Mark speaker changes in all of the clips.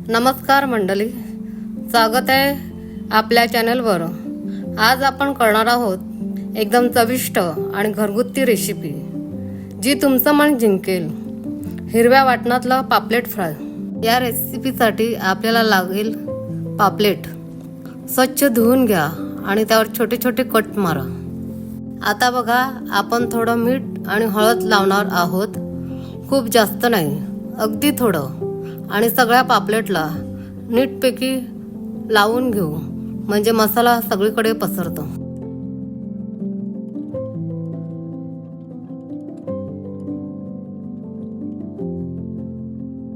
Speaker 1: नमस्कार मंडळी, स्वागत आहे आपल्या चॅनलवर। आज आपण करणार आहोत एकदम चविष्ट आणि घरगुती रेसिपी जी तुमचं मन जिंकेल। हिरव्या वाटणातलं पापलेट फ्राय। या रेसिपीसाठी आपल्याला लागेल पापलेट। स्वच्छ धुवून घ्या आणि त्यावर छोटे छोटे कट मारा। आता बघा, आपण थोडं मीठ आणि हळद लावणार आहोत, खूप जास्त नाही, अगदी थोडं। आणि सगळ्या पापलेटला नीटपैकी लावून घेऊ, म्हणजे मसाला सगळीकडे पसरतो।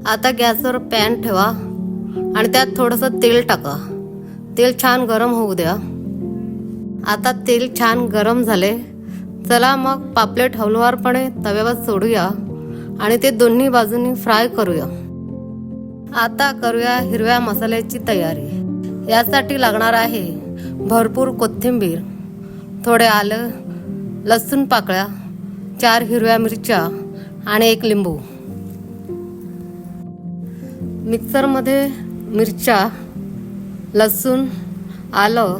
Speaker 1: आता गॅसवर पॅन ठेवा आणि त्यात थोडंसं तेल टाका। तेल छान गरम होऊ द्या। आता तेल छान गरम झाले, चला मग पापलेट हलवारपणे तव्यावर सोडूया आणि ते दोन्ही बाजूनी फ्राय करूया। आता करूया हिरव्या मसाल्याची तयारी। यासाठी लागणार आहे भरपूर कोथिंबीर, थोडे आलं, लसूण पाकळ्या, 4 हिरव्या मिरच्या आणि 1 लिंबू। मिक्सरमध्ये मिरच्या, लसूण, आलं,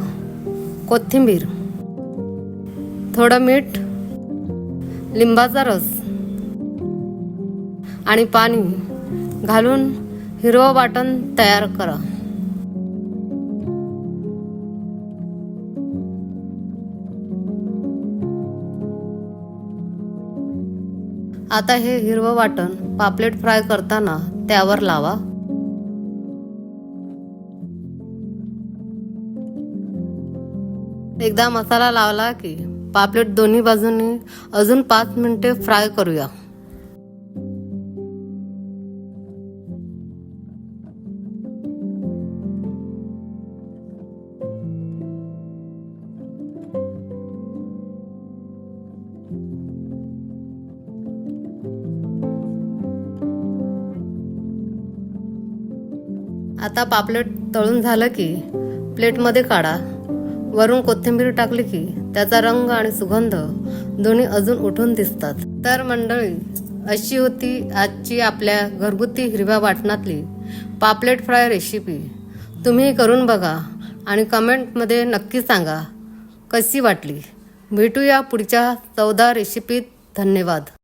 Speaker 1: कोथिंबीर, थोडं मीठ, लिंबाचा रस आणि पाणी घालून हिरवं वाटण तयार करा। आता हे हिरवं वाटण पापलेट फ्राय करताना त्यावर लावा। एकदा मसाला लावला की पापलेट दोन्ही बाजूंनी अजून 5 मिनिटे फ्राय करूया। आता पापलेट तळून झालं की प्लेटमध्ये काढा। वरून कोथिंबीर टाकली की त्याचा रंग आणि सुगंध दोन्ही अजून उठून दिसतात। तर मंडळी, अशी होती आजची आपल्या घरगुती हिरव्या वाटणातली पापलेट फ्राय रेसिपी। तुम्ही करून बघा आणि कमेंटमध्ये नक्की सांगा कशी वाटली। भेटूया पुढच्या 14 रेसिपीत। धन्यवाद।